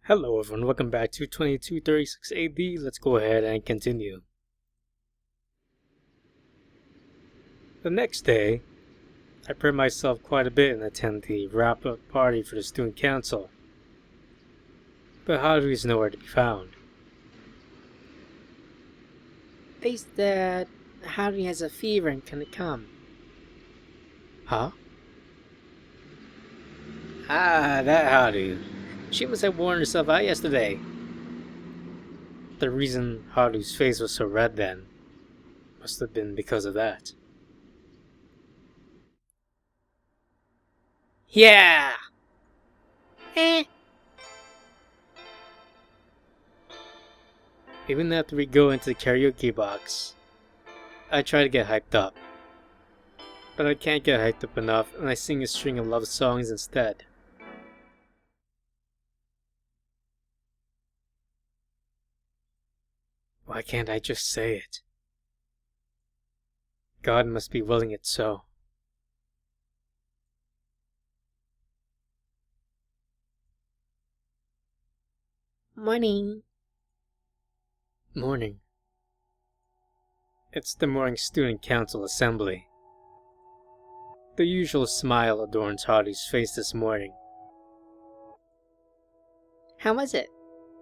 Hello everyone, welcome back to 2236 AD. Let's go ahead and continue. The next day, I prepared myself quite a bit and attended the wrap-up party for the student council. But Haru is nowhere to be found. They said Harry has a fever and can't come. Huh? Ah, that Haru. She must have worn herself out yesterday. The reason Haru's face was so red then must have been because of that. Yeah! Eh? Even after we go into the karaoke box, I try to get hyped up. But I can't get hyped up enough, and I sing a string of love songs instead. Why can't I just say it? God must be willing it so. Morning. Morning. It's the morning student council assembly. The usual smile adorns Haru's face this morning. How was it?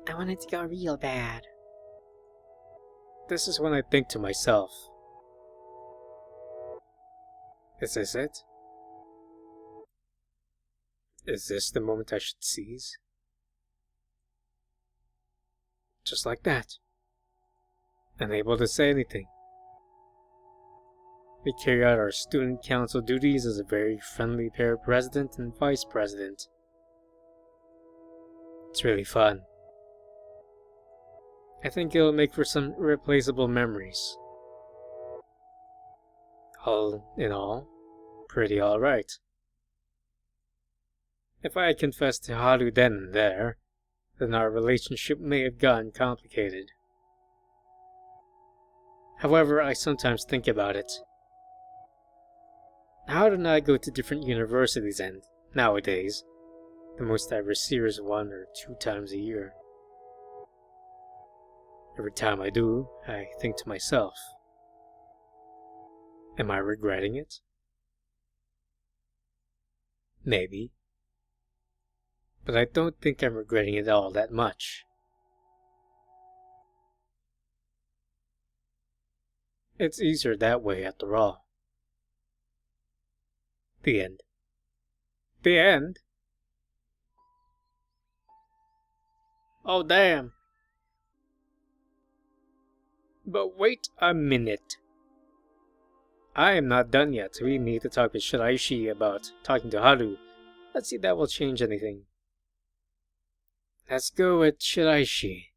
I wanted to go real bad. This is when I think to myself, is this it? Is this the moment I should seize? Just like that. Unable to say anything. We carry out our student council duties as a very friendly pair of president and vice president. It's really fun. I think it'll make for some irreplaceable memories. All in all, pretty alright. If I had confessed to Haru then and there, then our relationship may have gotten complicated. However, I sometimes think about it. How do I go to different universities and, nowadays, the most I ever see is 1 or 2 times a year. Every time I do, I think to myself, am I regretting it? Maybe. But I don't think I'm regretting it all that much. It's easier that way after all. The end. The end? Oh damn. But wait a minute. I am not done yet. We need to talk with Shiraishi about talking to Haru. Let's see if that will change anything. Let's go with Shiraishi.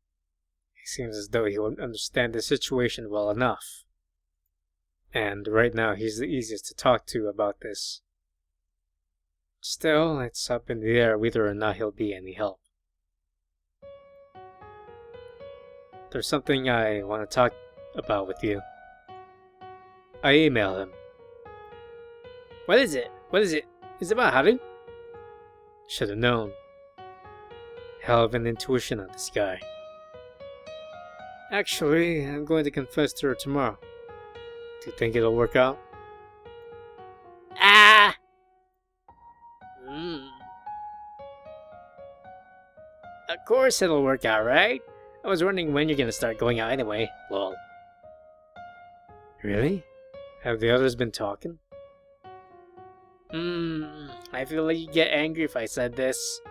He seems as though he will understand the situation well enough. And right now he's the easiest to talk to about this. Still, it's up in the air whether or not he'll be any help. There's something I want to talk about with you. I emailed him. What is it? Is it about Haru? Should have known. Hell of an intuition on this guy. Actually, I'm going to confess to her tomorrow. Do you think it'll work out? Ah! Of course it'll work out, right? I was wondering when you're gonna start going out anyway. Lol. Really? Have the others been talking? I feel like you'd get angry if I said this.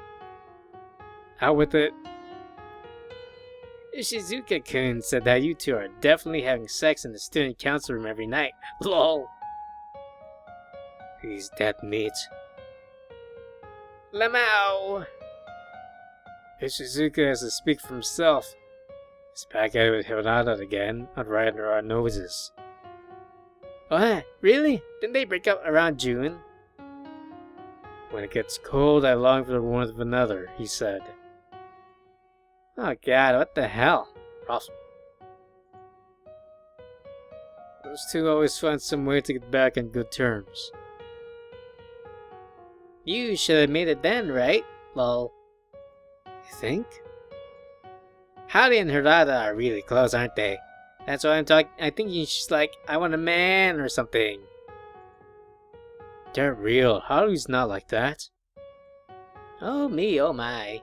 Out with it. Shizuka-kun said that you two are definitely having sex in the student council room every night. Lol. He's that neat. Lamau! If Shizuka has to speak for himself, he's back at it with Hinata again, right under our noses. What? Really? Didn't they break up around June? When it gets cold, I long for the warmth of another, he said. Oh god, what the hell? Rough. Those two always find some way to get back on good terms. You should have made it then, right? Lol. You think? Howdy and Hirata are really close, aren't they? That's why I think she's like, I want a man or something. They're real. Haru's not like that. Oh me, oh my.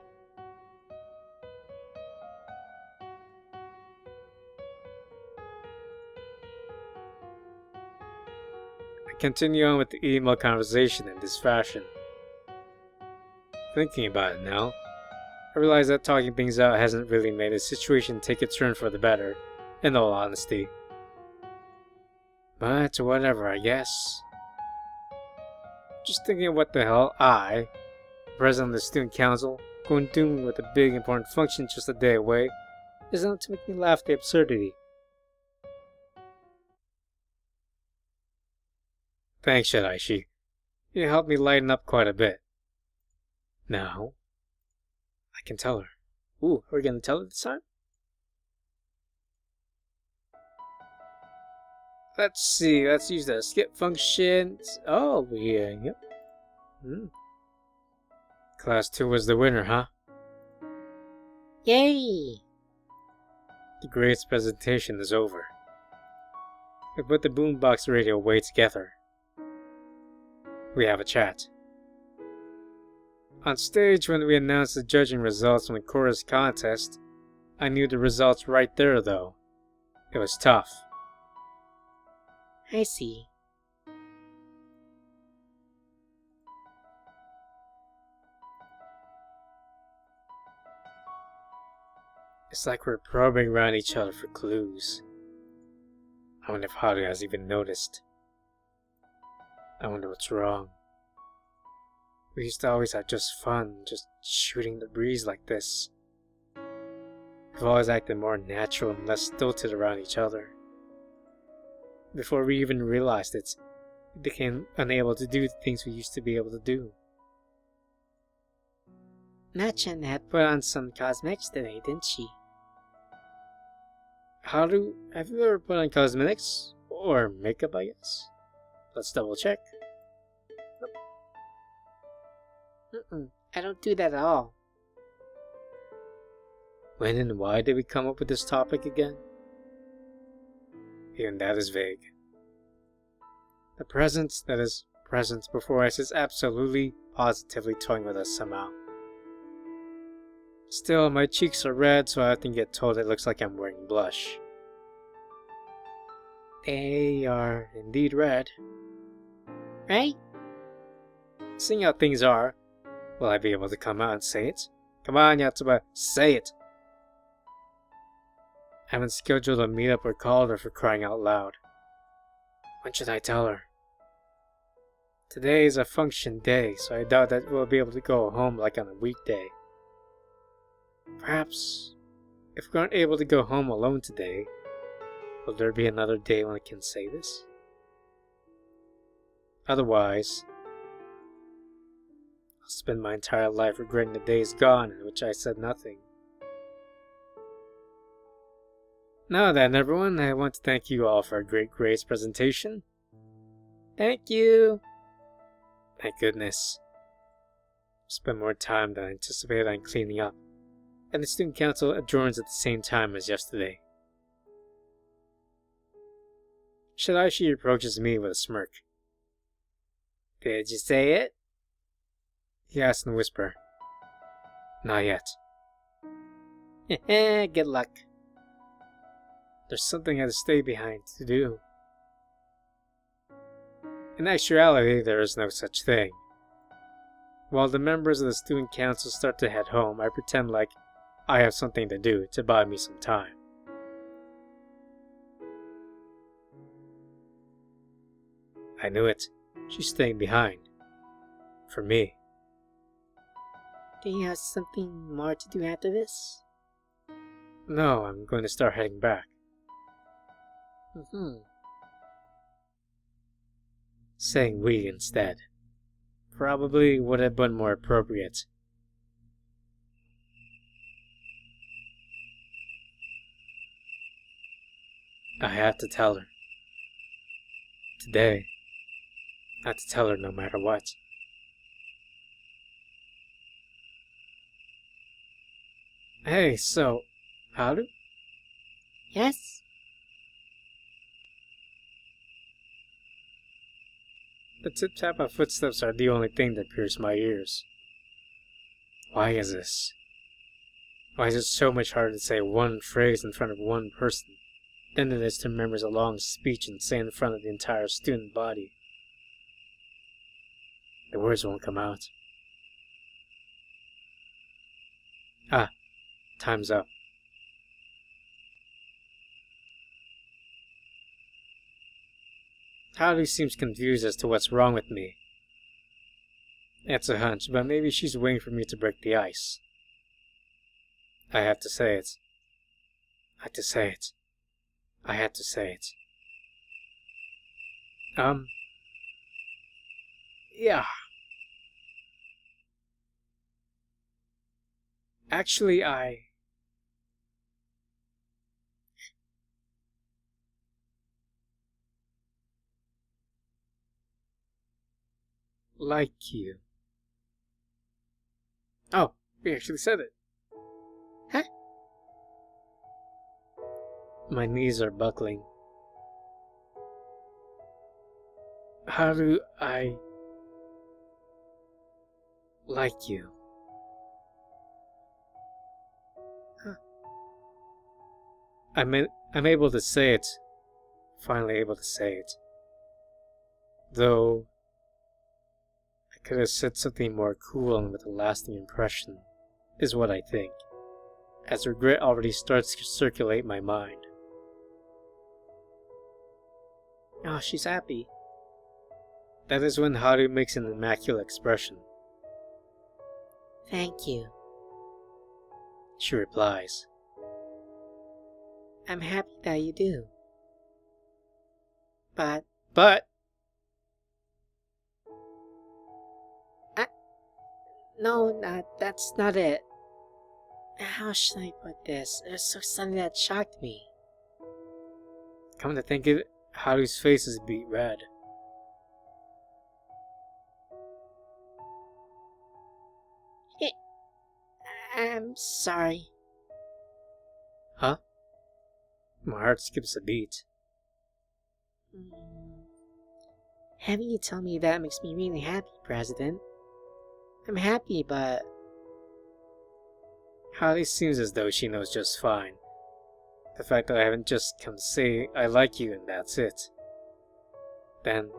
I continue on with the email conversation in this fashion. Thinking about it now, I realize that talking things out hasn't really made the situation take a turn for the better, in all honesty. But whatever, I guess. Just thinking what the hell I, president of the student council, going doing with a big important function just a day away, is enough to make me laugh at the absurdity. Thanks, Shiraishi. You helped me lighten up quite a bit. Now, I can tell her. Ooh, are we gonna tell her this time? Let's see, let's use the skip function. Oh, yeah, yep. Class 2 was the winner, huh? Yay! The grades presentation is over. We put the boombox radio away together. We have a chat. On stage, when we announced the judging results from the chorus contest, I knew the results right there, though. It was tough. I see. It's like we're probing around each other for clues. I wonder if Haru has even noticed. I wonder what's wrong. We used to always have just fun, just shooting the breeze like this. We've always acted more natural and less stilted around each other. Before we even realized it, we became unable to do the things we used to be able to do. Nachan had put on some cosmetics today, didn't she? Haru, have you ever put on cosmetics? Or makeup, I guess? Let's double check. I don't do that at all. When and why did we come up with this topic again? Even that is vague. The presence that is present before us is absolutely, positively toying with us somehow. Still, my cheeks are red, so I often get told it looks like I'm wearing blush. They are indeed red. Right? Seeing how things are, will I be able to come out and say it? Come on, Yatsuba, say it! I haven't scheduled a meetup or called her for crying out loud. When should I tell her? Today is a function day, so I doubt that we'll be able to go home like on a weekday. Perhaps, if we aren't able to go home alone today, will there be another day when I can say this? Otherwise, I'll spend my entire life regretting the days gone in which I said nothing. Now then, everyone, I want to thank you all for a great grades presentation. Thank you. Thank goodness. Spent more time than I anticipated on cleaning up, and the student council adjourns at the same time as yesterday. Shiraishi approaches me with a smirk. Did you say it? He asks in a whisper. Not yet. Good luck. There's something I had to stay behind to do. In actuality, there is no such thing. While the members of the student council start to head home, I pretend like I have something to do to buy me some time. I knew it. She's staying behind. For me. Do you have something more to do after this? No, I'm going to start heading back. Saying we instead. Probably would have been more appropriate. I have to tell her. Today. I have to tell her no matter what. Hey, so, Haru? Yes? The tip-tap of footsteps are the only thing that pierce my ears. Why is this? Why is it so much harder to say one phrase in front of one person than it is to memorize a long speech and say in front of the entire student body? The words won't come out. Ah, time's up. Haru seems confused as to what's wrong with me. It's a hunch, but maybe she's waiting for me to break the ice. I have to say it. I have to say it. I had to say it. Yeah. Actually, I like you. Oh, we actually said it. Huh? My knees are buckling. Haru, I like you. Huh. I'm able to say it. Finally able to say it. Though I could have said something more cool and with a lasting impression, is what I think, as regret already starts to circulate my mind. Oh, she's happy. That is when Haru makes an immaculate expression. Thank you. She replies, I'm happy that you do. But no, that's not it. How should I put this? It was so something that shocked me. come to think of it, Haru's face is beet red. I'm sorry. Huh? My heart skips a beat. Having you tell me that makes me really happy, President. I'm happy, but Haru seems as though she knows just fine. The fact that I haven't just come to say I like you and that's it. Then,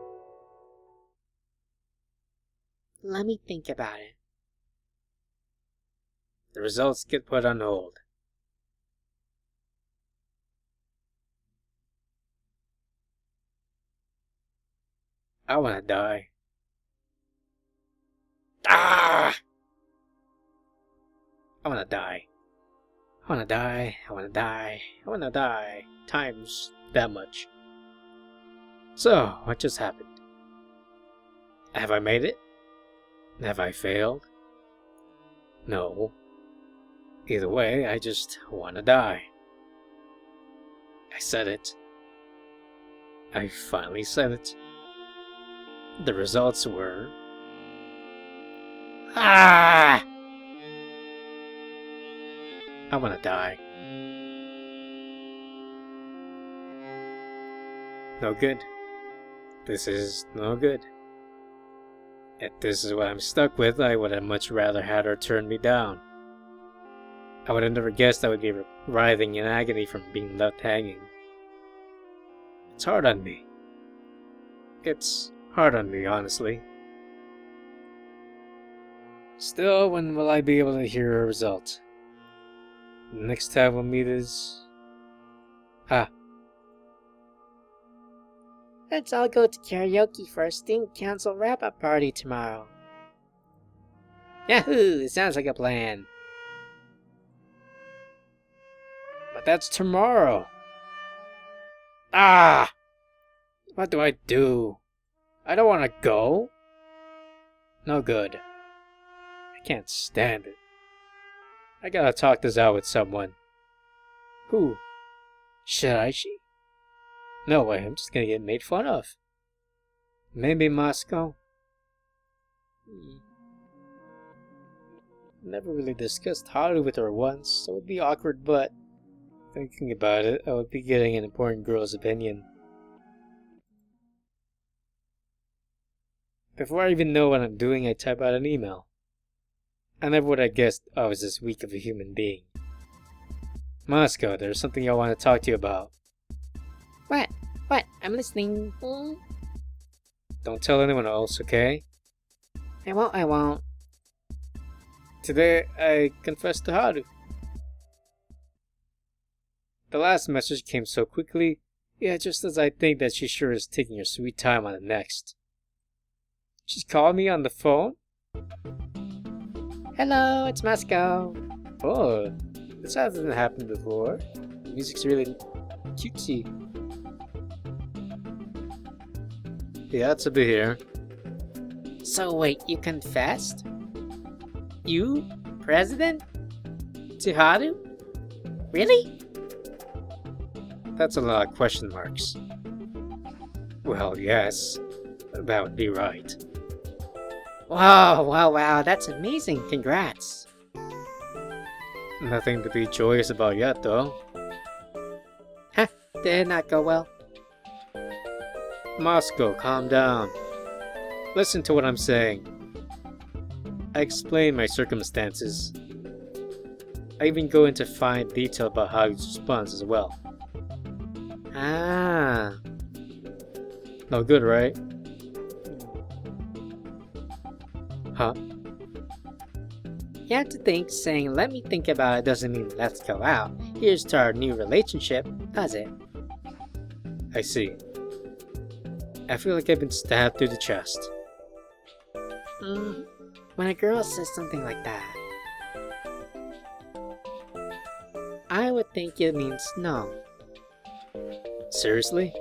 let me think about it. the results get put on hold. I wanna die. Ah! I wanna die. I wanna die. I wanna die. I wanna die. Times that much. So, what just happened? Have I made it? Have I failed? No. Either way, I just wanna die. I said it. I finally said it. The results were... Ah! I wanna die. No good. This is no good. If this is what I'm stuck with, I would have much rather had her turn me down. I would have never guessed I would be writhing in agony from being left hanging. It's hard on me. It's hard on me, honestly. Still, when will I be able to hear a result? The next time we'll meet is... Let's all go to karaoke for our student council wrap-up party tomorrow. Yahoo! It sounds like a plan. But that's tomorrow. Ah! What do I do? I don't want to go. No good. I can't stand it. I gotta talk this out with someone. Who? Shiraishi? No way, I'm just gonna get made fun of. Maybe Moscow? Never really discussed Haru with her once, so it would be awkward, but thinking about it, I would be getting an important girl's opinion. Before I even know what I'm doing, I type out an email. I never would have guessed I was this weak of a human being. Moscow, there's something I want to talk to you about. What? What? I'm listening. Don't tell anyone else, okay? I won't. Today, I confessed to Haru. The last message came so quickly, yeah, just as I think that she sure is taking her sweet time on the next. She's called me on the phone? Hello, it's Moscow. Oh, this hasn't happened before. The music's really cutesy. Yeah, it's a bit here. So wait, you confessed? You? President? To Haru? Really? That's a lot of question marks. Well, yes, that would be right. Wow, that's amazing. Congrats. Nothing to be joyous about yet, though. Huh, did not go well. Moscow, calm down. Listen to what I'm saying. I explain my circumstances. I even go into fine detail about Haru's response as well. Ah. No good, right? Huh? You have to think saying let me think about it doesn't mean let's go out. Here's to our new relationship, does it? I see. I feel like I've been stabbed through the chest. When a girl says something like that, I would think it means no. Seriously?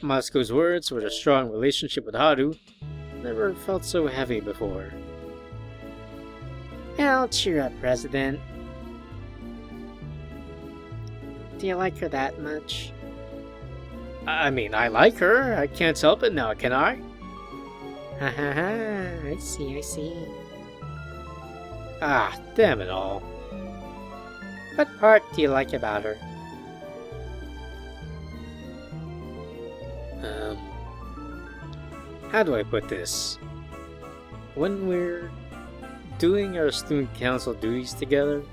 Moscow's words with a strong relationship with Haru never felt so heavy before. Now cheer up, President. Do you like her that much? I mean, I like her. I can't help it now, can I? Ha ha ha, I see. Ah, damn it all. What part do you like about her? How do I put this? When we're doing our student council duties together,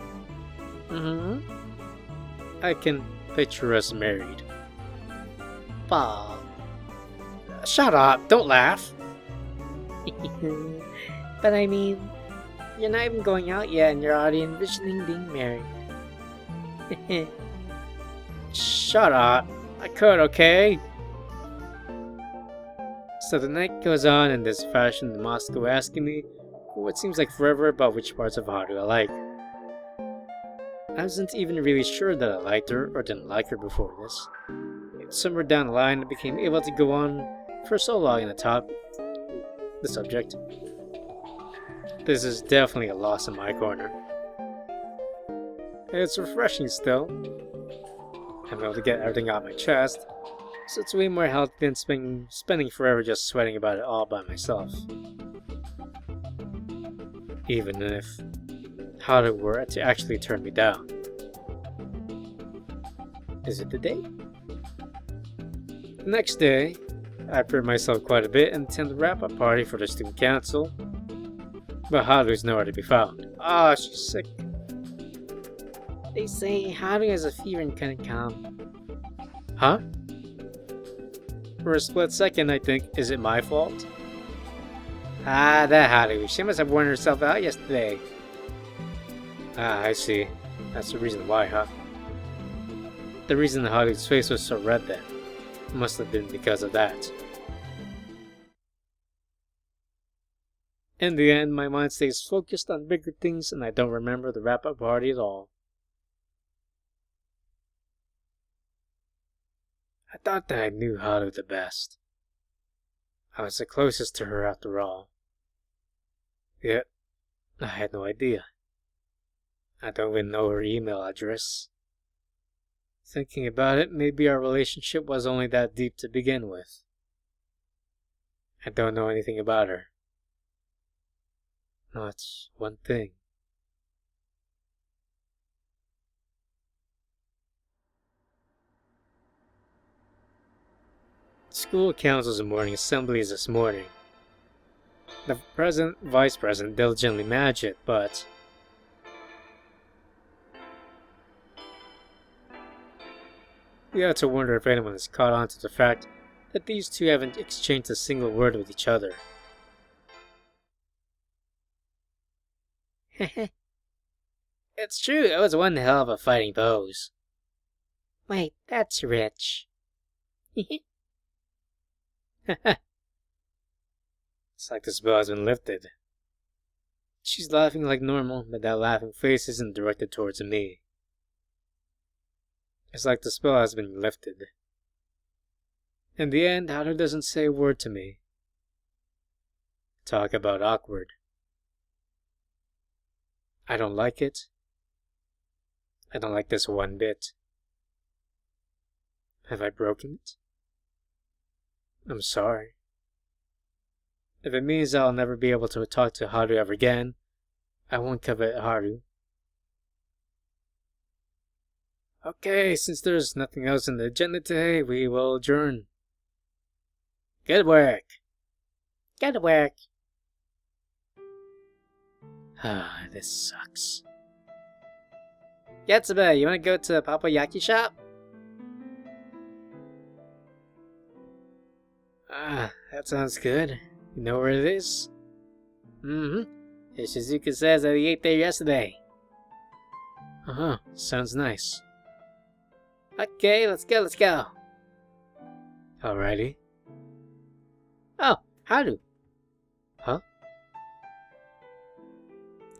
I can picture us married. Bah. Shut up, don't laugh. But I mean, you're not even going out yet and you're already envisioning being married. Shut up. I could, okay? So the night goes on in this fashion, the Moscow asking me for what seems like forever about which parts of Haru I like. I wasn't even really sure that I liked her or didn't like her before this. Yet somewhere down the line I became able to go on for so long in the subject. This is definitely a loss in my corner. It's refreshing still. I'm able to get everything out my chest, so it's way more healthy than spending forever just sweating about it all by myself. Even if Haru were to actually turn me down. Is it the day? The next day, I prepared myself quite a bit and attend the wrap-up party for the student council, but Haru is nowhere to be found. Ah, she's sick. They say Haru has a fever and couldn't come. Huh? For a split second, I think, is it my fault? Ah, that Haru. She must have worn herself out yesterday. Ah, I see. That's the reason why, huh? The reason Haru's face was so red then must have been because of that. In the end, my mind stays focused on bigger things and I don't remember the wrap-up party at all. I thought that I knew Haru the best. I was the closest to her after all. Yet, I had no idea. I don't even know her email address. Thinking about it, maybe our relationship was only that deep to begin with. I don't know anything about her. Not one thing. School councils and morning assemblies this morning. The president, vice president diligently manage it, but we ought to wonder if anyone has caught on to the fact that these two haven't exchanged a single word with each other. It's true, it was one hell of a fighting pose. Wait, that's rich. It's like the spell has been lifted. She's laughing like normal, but that laughing face isn't directed towards me. It's like the spell has been lifted. In the end, Haru doesn't say a word to me. Talk about awkward. I don't like it. I don't like this one bit. Have I broken it? I'm sorry. If it means I'll never be able to talk to Haru ever again, I won't covet Haru. Okay, since there's nothing else on the agenda today, we will adjourn. Good work. Good work. Ah, this sucks. Yatsuba, you wanna go to the Papayaki shop? Ah, that sounds good. You know where it is? Mm-hmm. Shizuka says that he ate there yesterday. Uh-huh, sounds nice. Okay, let's go. Alrighty. Oh, Haru. Huh?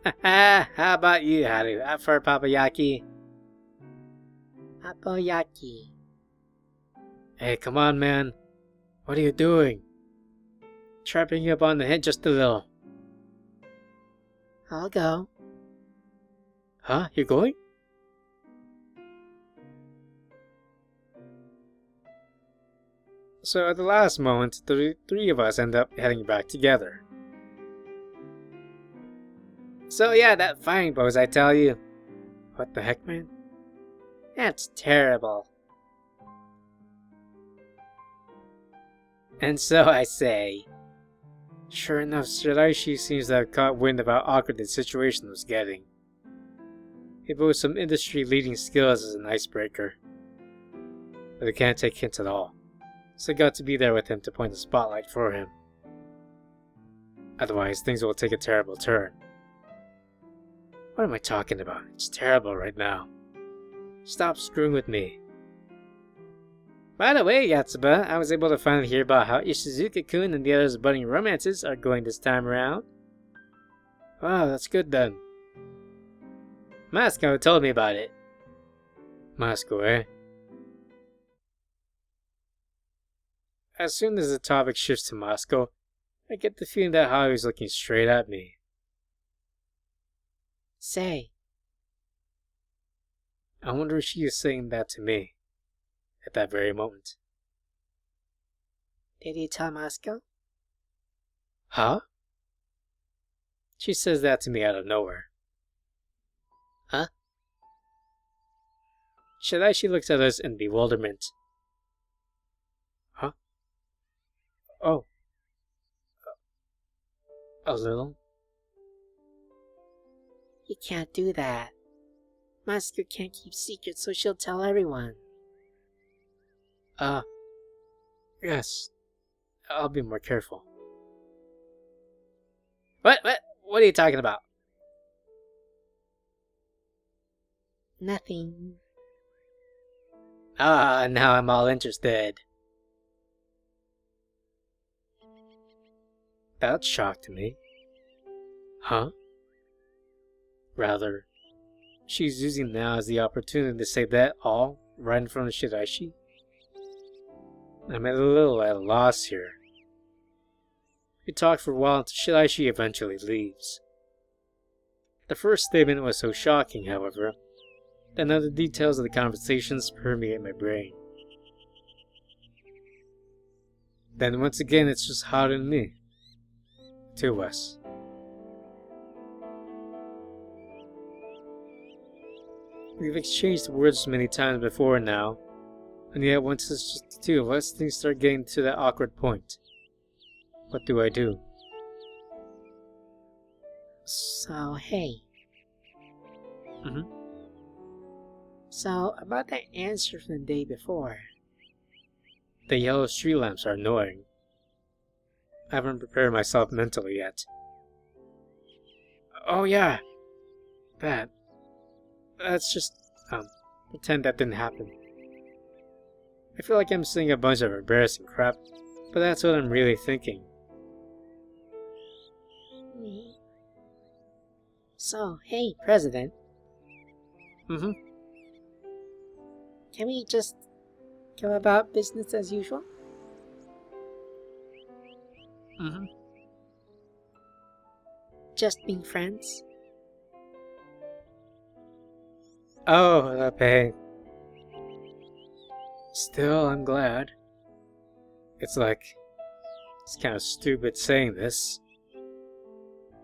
Haha, how about you, Haru? Up for Papayaki? Papayaki. Hey, come on, man. What are you doing? Trapping you up on the head just a little. I'll go. Huh? You're going? So at the last moment, the three of us end up heading back together. So yeah, that fine pose, I tell you. What the heck, man? That's terrible. And so I say. Sure enough, Shiraishi seems to have caught wind of how awkward the situation was getting. He boasts some industry-leading skills as an icebreaker. But I can't take hints at all, so I got to be there with him to point the spotlight for him. Otherwise, things will take a terrible turn. What am I talking about? It's terrible right now. Stop screwing with me. By the way, Yatsuba, I was able to finally hear about how Ishizuka-kun and the others' budding romances are going this time around. Wow, that's good then. Masuko told me about it. Masuko, eh? As soon as the topic shifts to Masuko, I get the feeling that Haru's looking straight at me. Say. I wonder if she is saying that to me. At that very moment. Did you tell Masuko? Huh? She says that to me out of nowhere. Huh? Shiraishi looks at us in bewilderment. Huh? Oh. A little? You can't do that. Masuko can't keep secrets, so she'll tell everyone. Yes. I'll be more careful. What are you talking about? Nothing. Ah, now I'm all interested. That shocked me. Huh? Rather, she's using now as the opportunity to say that all right in front of Shiraishi. I'm a little at a loss here. We talked for a while until Shiraishi eventually leaves. The first statement was so shocking, however, that now the details of the conversations permeate my brain. Then once again it's just Haru and me. Two of us. We've exchanged words many times before now, and yet once it's just the two of us, things start getting to that awkward point. What do I do? So, hey. Mm-hmm. So, about that answer from the day before. The yellow street lamps are annoying. I haven't prepared myself mentally yet. Oh yeah! Let's just, pretend that didn't happen. I feel like I'm saying a bunch of embarrassing crap, but that's what I'm really thinking. So, hey, President. Mm-hmm. Can we just go about business as usual? Mm-hmm. Just being friends? Oh, that pain. Still, I'm glad. It's kind of stupid saying this.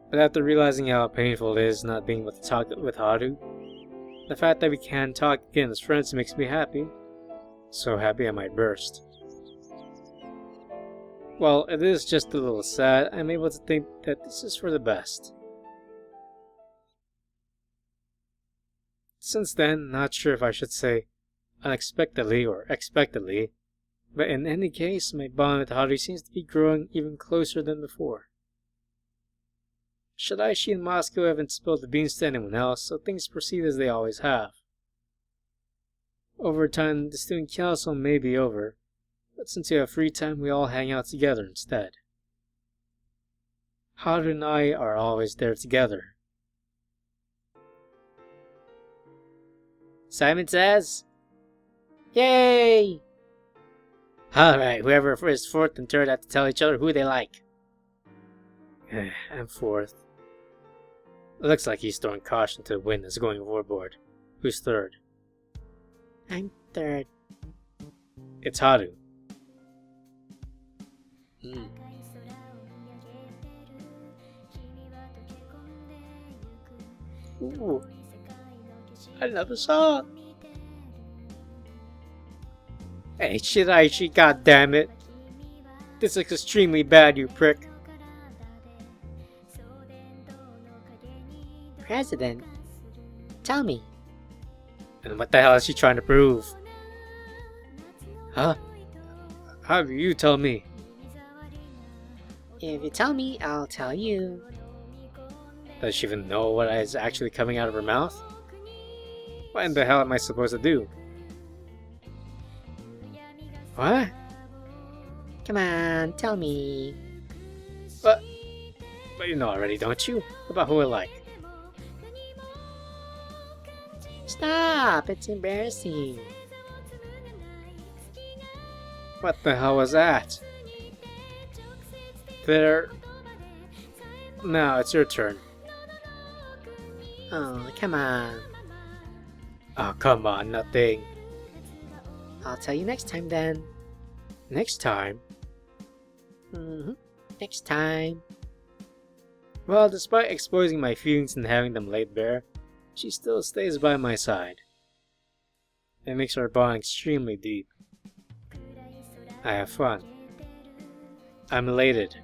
But after realizing how painful it is not being able to talk with Haru, the fact that we can talk again as friends makes me happy. So happy I might burst. While it is just a little sad, I'm able to think that this is for the best. Since then, not sure if I should say unexpectedly or expectedly, but in any case, my bond with Haru seems to be growing even closer than before. Shiraishi and Moscow haven't spilled the beans to anyone else, so things proceed as they always have. Over time, the student council may be over, but since we have free time, we all hang out together instead. Haru and I are always there together. Simon says, "Yay!" Alright, whoever is fourth and third have to tell each other who they like. I'm fourth. It looks like he's throwing caution to the wind that's going overboard. Who's third? I'm third. It's Haru. Ooh. Another song. Hey, Shiraishi, goddammit. This looks extremely bad, you prick. President, tell me. And what the hell is she trying to prove? Huh? How do you tell me? If you tell me, I'll tell you. Does she even know what is actually coming out of her mouth? What in the hell am I supposed to do? What? Come on, tell me. But you know already, don't you? About who I like. Stop, it's embarrassing. What the hell was that? Now it's your turn. Oh, come on. Oh, come on, nothing. I'll tell you next time then. Next time? Next time. Well, despite exposing my feelings and having them laid bare, she still stays by my side. It makes our bond extremely deep. I have fun. I'm elated.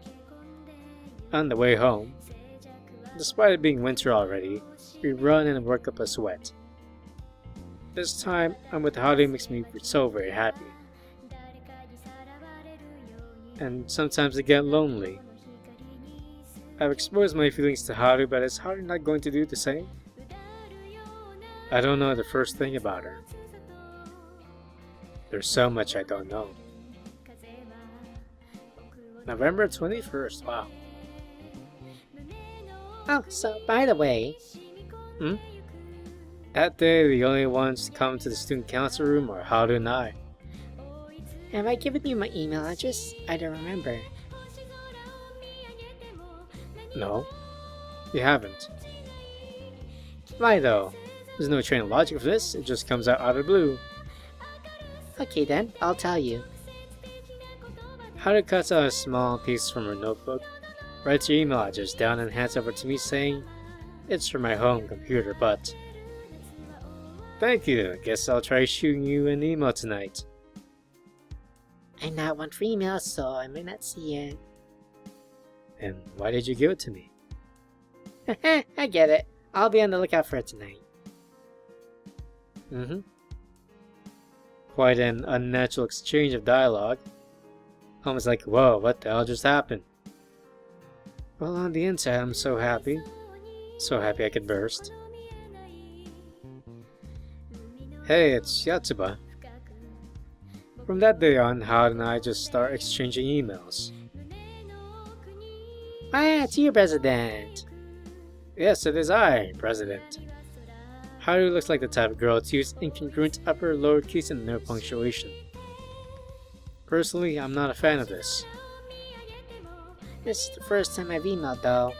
On the way home, despite it being winter already, we run and work up a sweat. This time, I'm with Haru makes me so very happy. And sometimes I get lonely. I've exposed my feelings to Haru, but is Haru not going to do the same? I don't know the first thing about her. There's so much I don't know. November 21st, wow. Oh, so by the way... That day, the only ones to come to the student council room are Haru and I. Have I given you my email address? I don't remember. No, you haven't. Why though? There's no train of logic for this, it just comes out of the blue. Okay then, I'll tell you. Haru cuts out a small piece from her notebook, writes your email address down and hands over to me saying, "It's from my home computer, but..." Thank you. I guess I'll try shooting you an email tonight. I'm not one for emails, so I might not see it. And why did you give it to me? I get it. I'll be on the lookout for it tonight. Quite an unnatural exchange of dialogue. Almost like, whoa, what the hell just happened? Well, on the inside, I'm so happy. So happy I could burst. Hey, it's Yatsuba. From that day on, Howard and I just start exchanging emails. Ah, it's you, President. Yes, it is I, President. Haru looks like the type of girl to use incongruent upper lowercase and no punctuation. Personally, I'm not a fan of this. This is the first time I've emailed, though.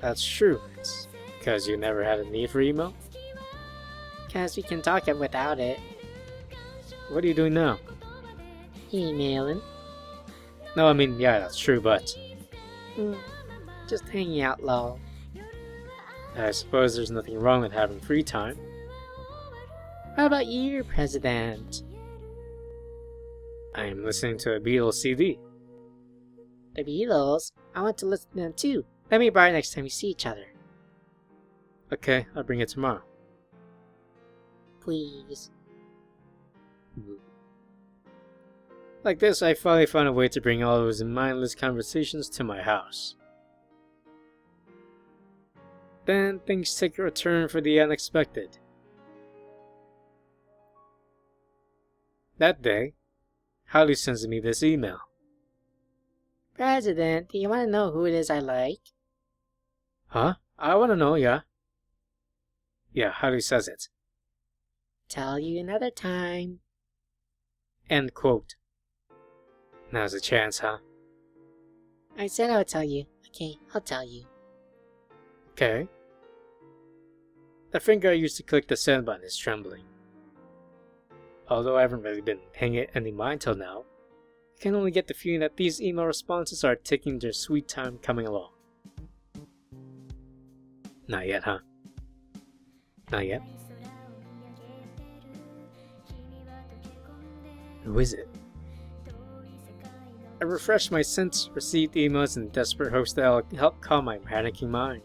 That's true. It's because you never had a need for email? Because we can talk it without it. What are you doing now? Emailing. No, I mean, yeah, that's true, but... Just hanging out, lol. I suppose there's nothing wrong with having free time. How about you, President? I am listening to a Beatles CD. The Beatles? I want to listen to them too. Let me borrow it next time we see each other. Okay, I'll bring it tomorrow. Please. Like this, I finally found a way to bring all those mindless conversations to my house. Then things take a turn for the unexpected. That day, Haru sends me this email. President, do you want to know who it is I like? Huh? I want to know, yeah. Yeah, Haru says it. Tell you another time. End quote. Now's a chance, huh? I said I would tell you. Okay, I'll tell you. Okay. The finger I used to click the send button is trembling. Although I haven't really been paying it any mind till now, I can only get the feeling that these email responses are taking their sweet time coming along. Not yet, huh? Not yet? Who is it? I refresh my since received emails in desperate hopes that it'll help calm my panicking mind.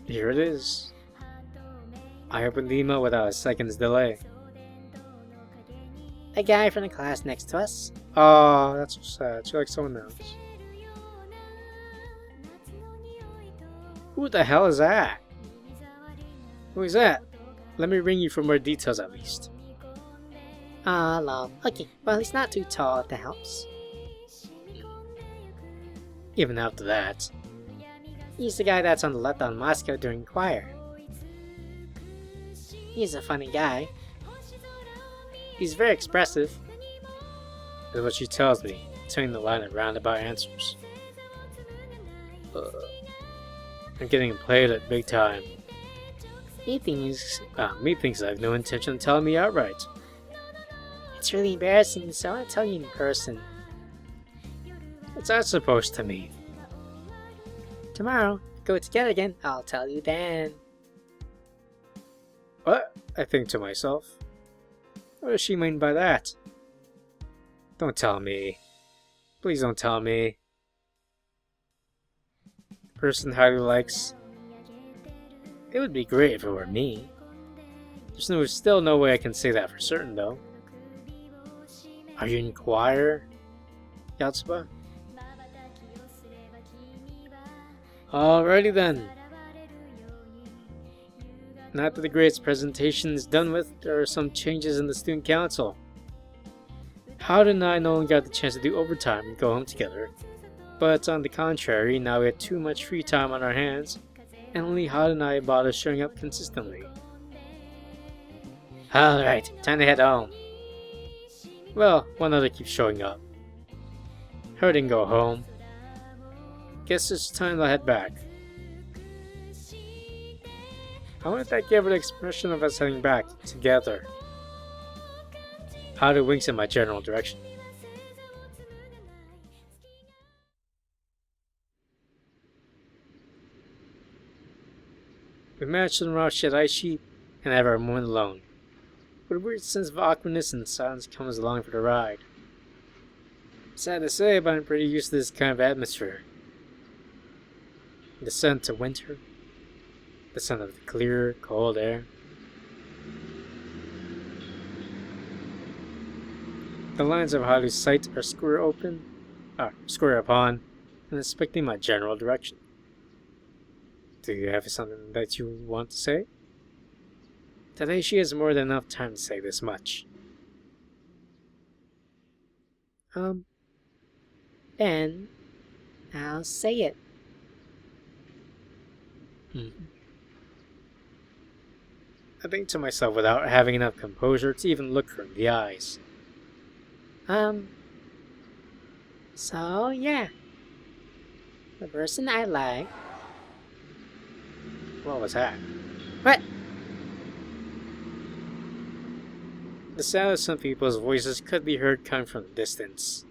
Here it is. I opened the email without a second's delay. A guy from the class next to us. Oh, that's so sad. She likes someone else. Who the hell is that? Who is that? Let me ring you for more details at least. Ah, lol. Okay, well, he's not too tall if that helps. Even after that. He's the guy that's on the left on Moscow during choir. He's a funny guy. He's very expressive. Is what she tells me, turning the line of roundabout answers. I'm getting played at big time. He thinks Me thinks I have no intention of telling me outright. it's really embarrassing, so I want to tell you in person. What's that supposed to mean? Tomorrow, go together again, I'll tell you then. What? I think to myself. What does she mean by that? Don't tell me. Please don't tell me. The person Haru likes. It would be great if it were me. There's still no way I can say that for certain though. Are you in choir, Yatsuba? Alrighty then. Now that the grades presentation is done with, there are some changes in the student council. Howard and I no longer got the chance to do overtime and go home together. But on the contrary, now we had too much free time on our hands, and only Howard and I bother showing up consistently. Alright, time to head home. Well, one other keeps showing up. Her didn't go home. Guess it's time to head back. I wonder if that gave her the expression of us heading back, together. Haru winks in my general direction. We managed to unroute Shiraishi and have our moment alone. But a weird sense of awkwardness and silence comes along for the ride. Sad to say, but I'm pretty used to this kind of atmosphere. The scent of winter, the scent of the clear, cold air. The lines of Haru's sight are square upon, and inspecting my general direction. Do you have something that you want to say? Today she has more than enough time to say this much. Then I'll say it. I think to myself without having enough composure to even look her in the eyes. So yeah. The person I like. What was that? What? The sound of some people's voices could be heard coming from the distance.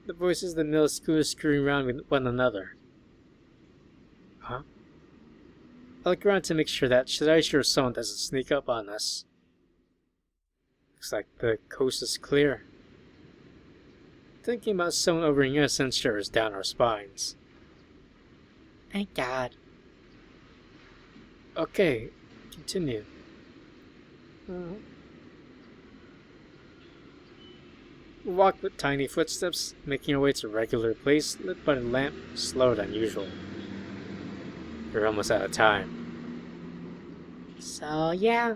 The voices of the middle schoolers screwing around with one another. Huh? I look around to make sure that someone doesn't sneak up on us. Looks like the coast is clear. Thinking about someone overhearing us sends shivers down our spines. Thank God. Okay, continue. We walk with tiny footsteps, making our way to a regular place lit by the lamp slower than usual. We're almost out of time. So yeah.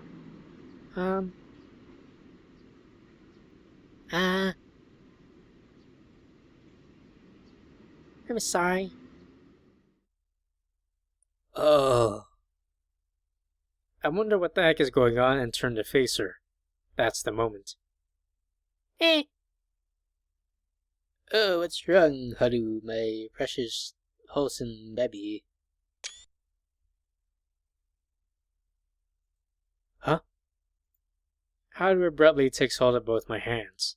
I'm sorry. Oh. I wonder what the heck is going on and turn to face her. That's the moment. Oh, what's wrong, Haru, my precious, wholesome baby? Huh? Haru abruptly takes hold of both my hands.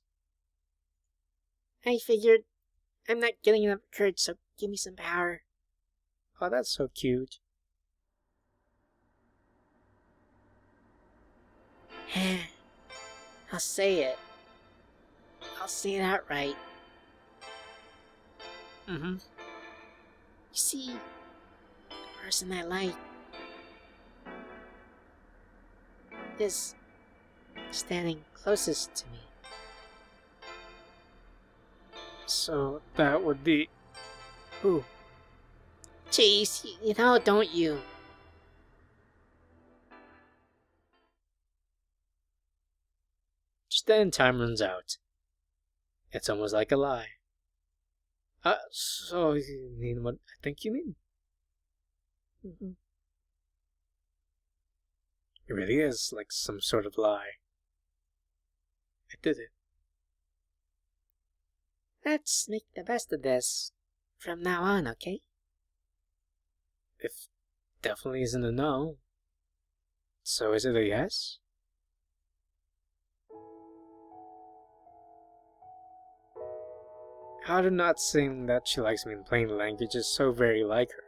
I figured I'm not getting enough courage, so give me some power. Oh, that's so cute. I'll say it. I'll say it outright. You see, the person I like is standing closest to me. So that would be... Who? Jeez, you know, don't you? Just then time runs out. It's almost like a lie. So you mean what I think you mean? It really is like some sort of lie. I did it. Let's make the best of this from now on, okay? If definitely isn't a no. So is it a yes? How to not saying that she likes me in plain language is so very like her.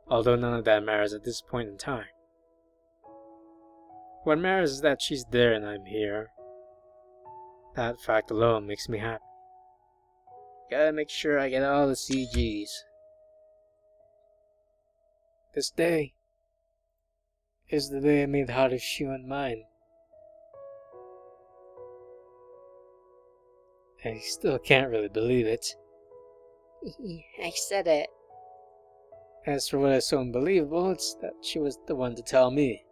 Although none of that matters at this point in time. What matters is that she's there and I'm here. That fact alone makes me happy. Gotta make sure I get all the CGs. This day is the day I made Haru's shoe and mine. I still can't really believe it. I said it. As for what is so unbelievable, it's that she was the one to tell me.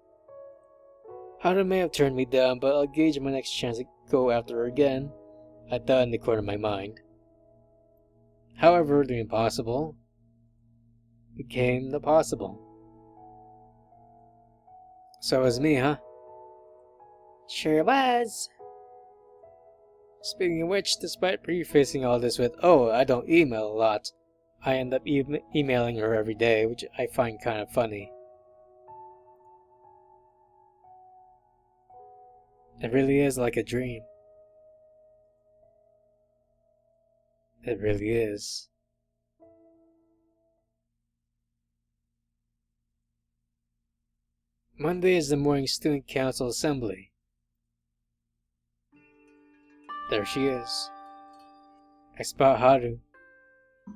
Haru may have turned me down, but I'll gauge my next chance to go after her again. I thought in the corner of my mind. However, the impossible became the possible. So it was me, huh? Sure was. Speaking of which, despite prefacing all this with, oh, I don't email a lot, I end up emailing her every day, which I find kind of funny. It really is like a dream. It really is. Monday is the morning student council assembly. There she is. I spot Haru. I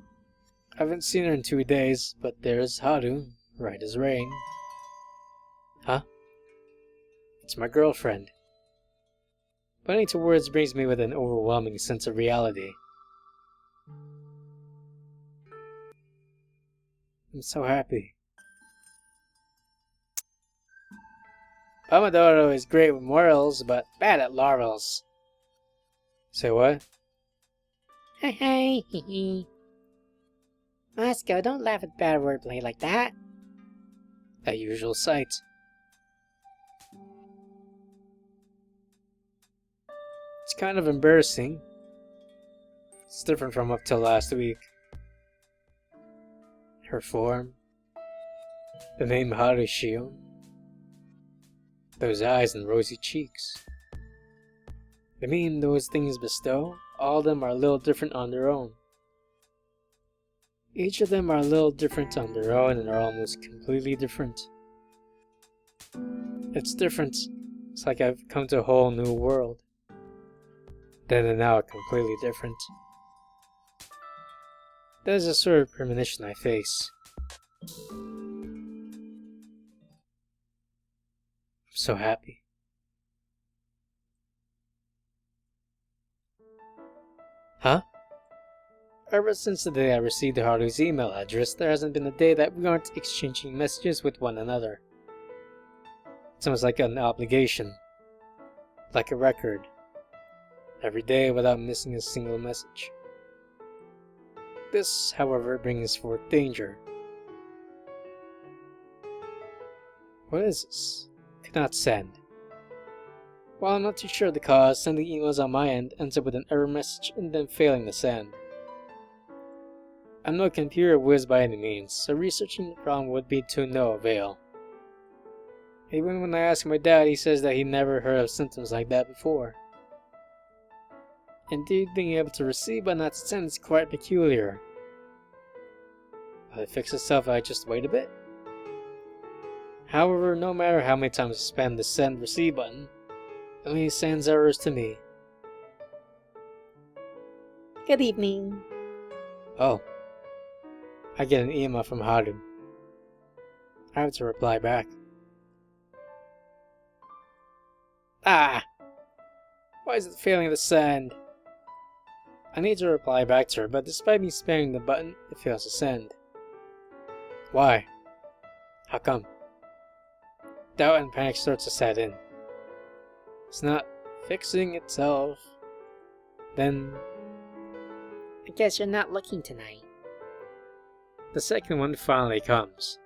haven't seen her in 2 days, but there's Haru, right as rain. Huh? It's my girlfriend. Putting it to words brings me with an overwhelming sense of reality. I'm so happy. Pomodoro is great with morals, but bad at laurels. Say what? Hey, hey, hee hee. Moscow, don't laugh at bad wordplay like that. That usual sight. It's kind of embarrassing. It's different from up till last week. Her form. The name Harushio. Those eyes and rosy cheeks. I mean, those things bestow, all of them are a little different on their own. Each of them are a little different on their own and are almost completely different. It's different. It's like I've come to a whole new world. Then and now, completely different. That is a sort of premonition I face. I'm so happy. Huh? Ever since the day I received Haru's email address, there hasn't been a day that we aren't exchanging messages with one another. It's almost like an obligation. Like a record. Every day without missing a single message. This, however, brings forth danger. What is this? Cannot send. While I'm not too sure of the cause, sending emails on my end ends up with an error message and then failing to send. I'm no computer whiz by any means, so researching the problem would be to no avail. Even when I ask my dad, he says that he never heard of symptoms like that before. Indeed, being able to receive but not send is quite peculiar. Will it fix itself if I just wait a bit? However, no matter how many times I spam the send receive button, it only sends errors to me. Good evening. Oh. I get an email from Haru. I have to reply back. Ah! Why is it failing to send? I need to reply back to her, but despite me spamming the button, it fails to send. Why? How come? Doubt and panic starts to set in. It's not fixing itself. Then... I guess you're not looking tonight. The second one finally comes.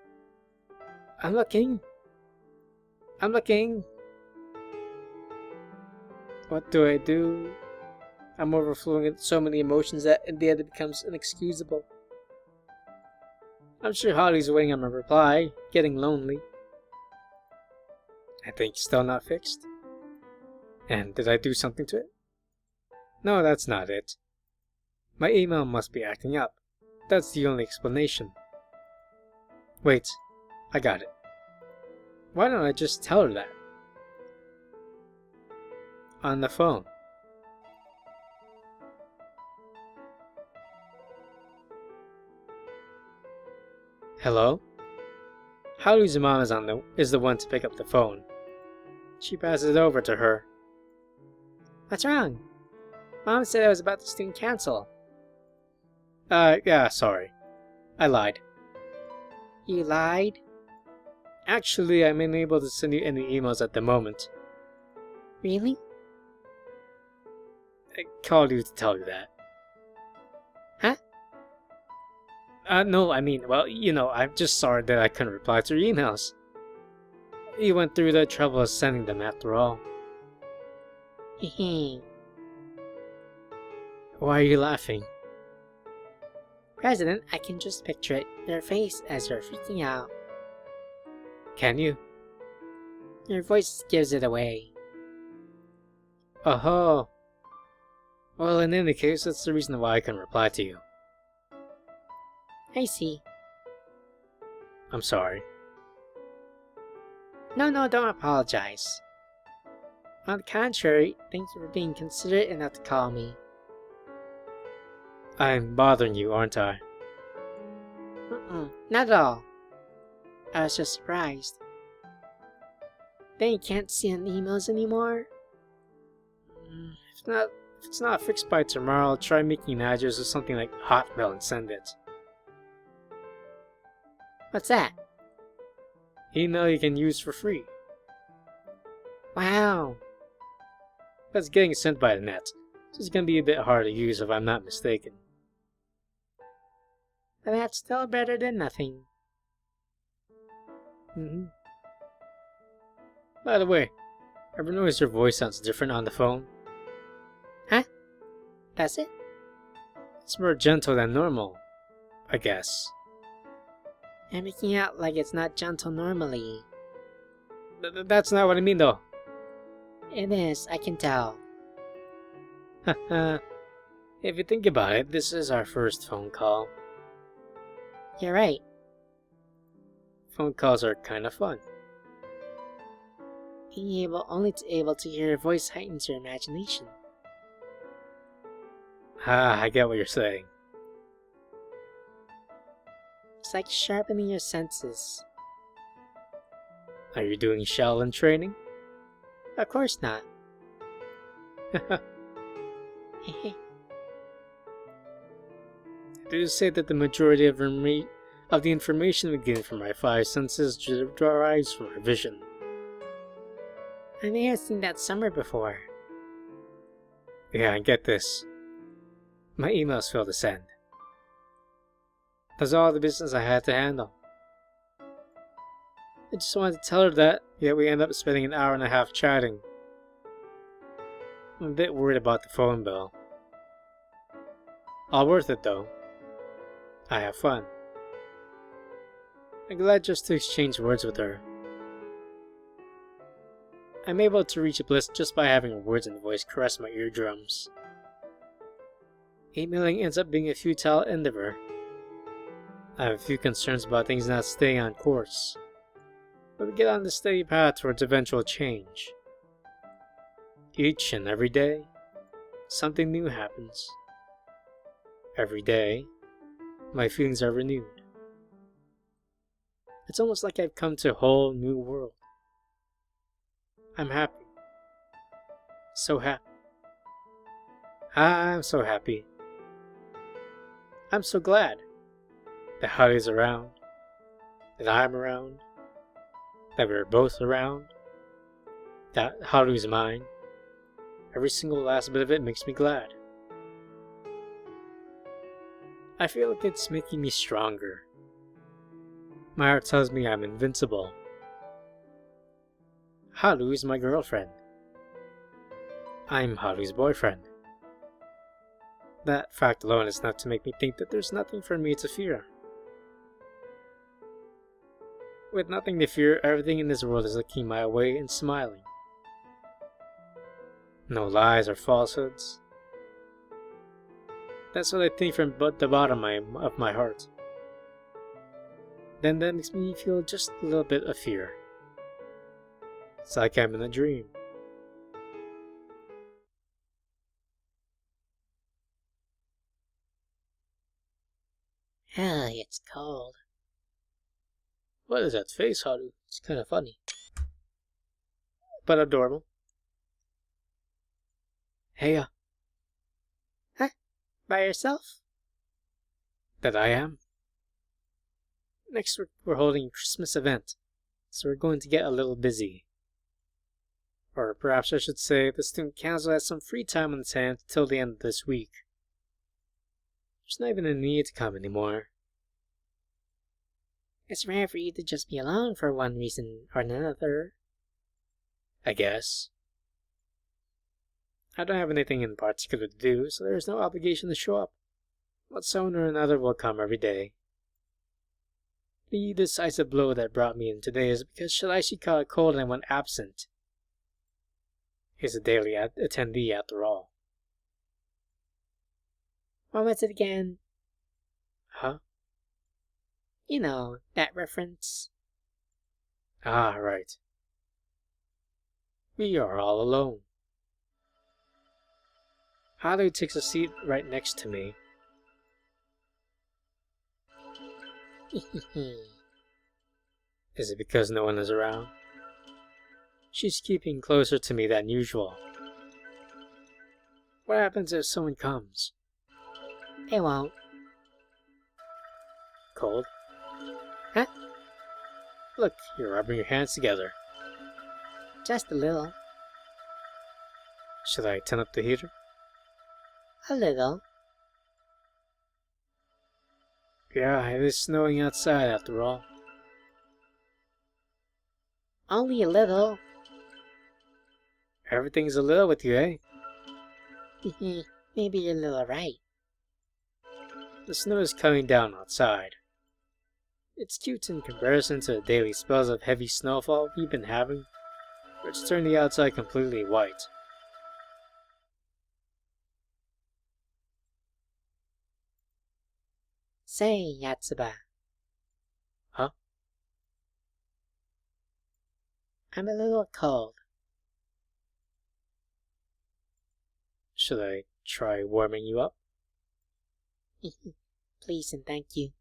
I'm looking. I'm looking. What do I do? I'm overflowing with so many emotions that in the end it becomes inexcusable. I'm sure Holly's waiting on my reply, getting lonely. I think it's still not fixed. And did I do something to it? No, that's not it. My email must be acting up. That's the only explanation. Wait, I got it. Why don't I just tell her that? On the phone. Hello? Haru's mom is the one to pick up the phone. She passes it over to her. What's wrong? Mom said I was about to student council. Yeah, sorry. I lied. You lied? Actually, I'm unable to send you any emails at the moment. Really? I called you to tell you that. Huh? No, I mean, well, I'm just sorry that I couldn't reply to your emails. You went through the trouble of sending them after all. Hehe. Why are you laughing? President, I can just picture it. Your face as you're freaking out. Can you? Your voice gives it away. Oh. Well, in any case, that's the reason why I couldn't reply to you. I see. I'm sorry. No, don't apologize. On the contrary, thank you for being considerate enough to call me. I'm bothering you, aren't I? Not at all. I was just surprised. Then you can't send emails anymore? If it's not fixed by tomorrow, I'll try making an address of something like Hotmail and send it. What's that? Email you can use for free. Wow. That's getting sent by the net, so it's gonna be a bit hard to use if I'm not mistaken. But that's still better than nothing. By the way, ever notice your voice sounds different on the phone? Huh? Does it? It's more gentle than normal, I guess. I'm making out like it's not gentle normally. That's not what I mean though. It is, I can tell. If you think about it, this is our first phone call. You're right. Phone calls are kind of fun. Being able to hear your voice heightens your imagination. I get what you're saying. It's like sharpening your senses. Are you doing Shaolin training? Of course not. Do you say that the majority of the information we gain from our five senses derives from our vision? I may have seen that somewhere before. Yeah, and get this. My emails failed to send. That's all the business I had to handle. I just wanted to tell her that, yet we end up spending an hour and a half chatting. I'm a bit worried about the phone bill. All worth it though. I have fun. I'm glad just to exchange words with her. I'm able to reach a bliss just by having her words and voice caress my eardrums. Emailing ends up being a futile endeavor. I have a few concerns about things not staying on course, but we get on the steady path towards eventual change. Each and every day, something new happens. Every day, my feelings are renewed. It's almost like I've come to a whole new world. I'm happy. So happy. I'm so happy. I'm so glad that Haru's around, that I'm around, that we're both around, that Haru's mine. Every single last bit of it makes me glad. I feel like it's making me stronger. My heart tells me I'm invincible. Haru is my girlfriend. I'm Haru's boyfriend. That fact alone is enough to make me think that there's nothing for me to fear. With nothing to fear, everything in this world is looking my way and smiling. No lies or falsehoods. That's what I think from the bottom of my heart. Then that makes me feel just a little bit of fear. It's like I'm in a dream. It's cold. What is that face, Haru? It's kind of funny. But adorable. Hey, Huh? By yourself? that I am. Next week we're holding a Christmas event, so we're going to get a little busy. Or perhaps I should say the student council has some free time on its hands till the end of this week. There's not even a need to come anymore. It's rare for you to just be alone for one reason or another. I guess. I don't have anything in particular to do, so there's no obligation to show up. But someone or another will come every day. The decisive blow that brought me in today is because Shiraishi caught a cold and went absent. He's a daily attendee after all. What was it again? Huh? You know, that reference. Ah, right. We are all alone. Haru takes a seat right next to me. Is it because no one is around? She's keeping closer to me than usual. What happens if someone comes? They won't. Cold? Huh? Look, you're rubbing your hands together. Just a little. Should I turn up the heater? A little. Yeah, it is snowing outside after all. Only a little. Everything's a little with you, eh? Maybe you're a little right. The snow is coming down outside. It's cute in comparison to the daily spells of heavy snowfall we've been having, which turn the outside completely white. Say, Yatsuba. Huh? I'm a little cold. Should I try warming you up? Please and thank you.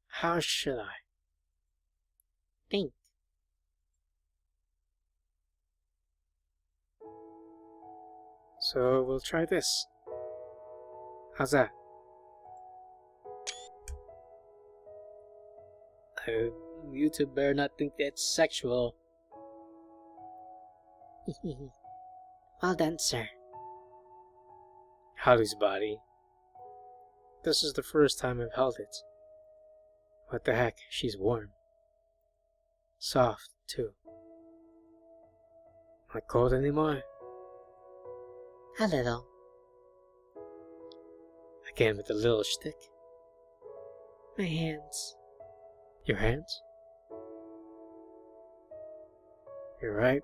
How should I? Think. So we'll try this. How's that? You two better not think that's sexual. Well done, sir. Haru's body. This is the first time I've held it. What the heck, she's warm. Soft, too. Not cold anymore. A little. Again with the little shtick. My hands. Your hands? You're right.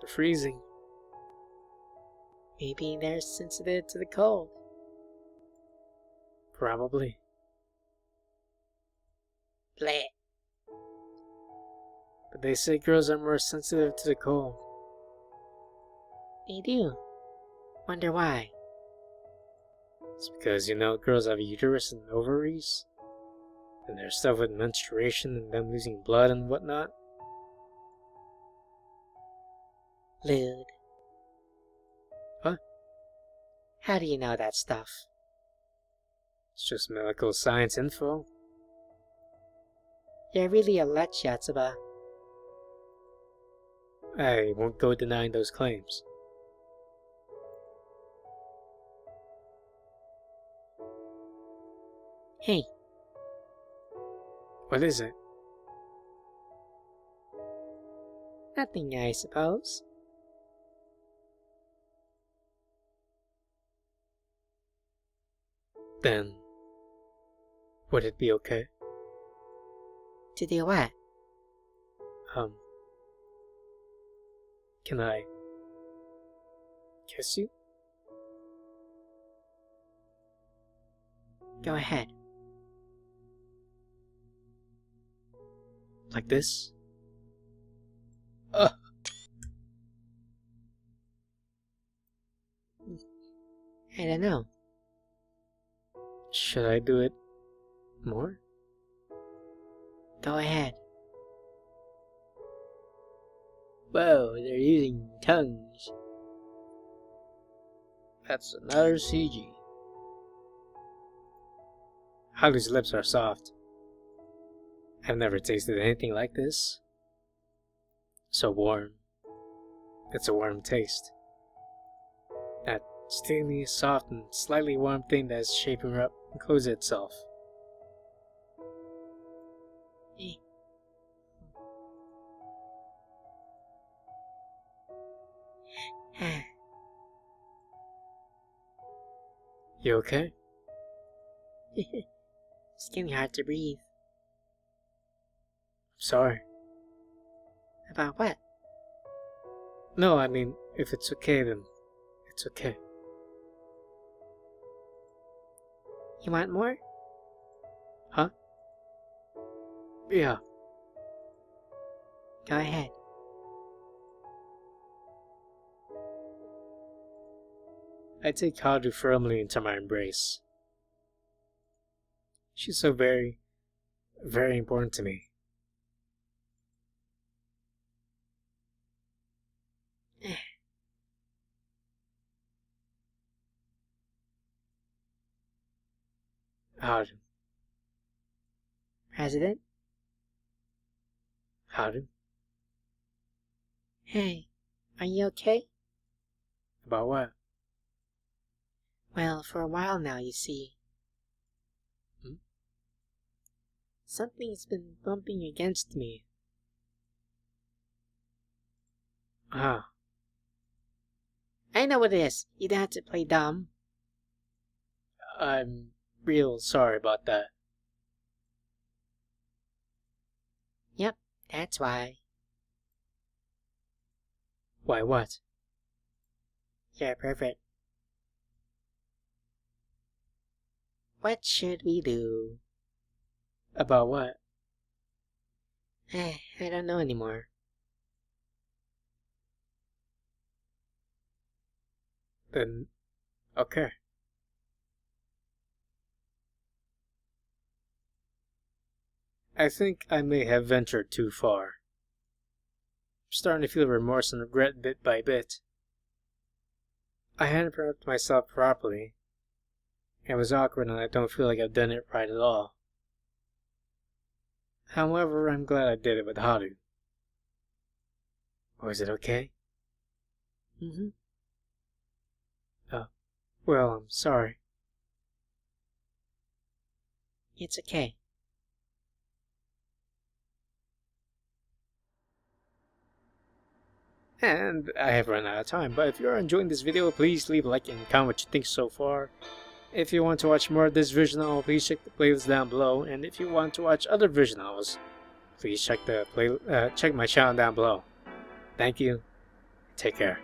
They're freezing. Maybe they're sensitive to the cold. Probably. Bleh. But they say girls are more sensitive to the cold. They do. Wonder why. It's because, girls have a uterus and ovaries. And there's stuff with menstruation and them losing blood and whatnot. Lewd. What? How do you know that stuff? It's just medical science info. You're really a lech, Yatsuba. I won't go denying those claims. Hey, What is it? nothing, I suppose. Then, would it be okay? To do what? Can I kiss you? Go ahead. Like this? I don't know. Should I do it more? Go ahead. Whoa, they're using tongues. That's another CG. Haru's lips are soft. I've never tasted anything like this. So warm. It's a warm taste. That steamy, soft, and slightly warm thing that's shaping up and closes itself. You okay? It's getting hard to breathe. Sorry. About what? No, I mean, if it's okay, then it's okay. You want more? Huh? Yeah. Go ahead. I take Haru firmly into my embrace. She's so very, very important to me. Haru. President? Haru? Hey, are you okay? About what? Well, for a while now, you see. Hmm? Something's been bumping against me. Ah, I know what it is. You don't have to play dumb. I'm real sorry about that. Yep, that's why. Why what? You're perfect. What should we do? About what? I don't know anymore. Then, okay. I think I may have ventured too far. I'm starting to feel remorse and regret bit by bit. I hadn't prepped myself properly. It was awkward and I don't feel like I've done it right at all. However, I'm glad I did it with Haru. Was it okay? Mm-hmm. Well, I'm sorry. It's okay. And I have run out of time, but if you are enjoying this video, please leave a like and comment what you think so far. If you want to watch more of this visual novel, please check the playlist down below. And if you want to watch other visual novels, please check my channel down below. Thank you. Take care.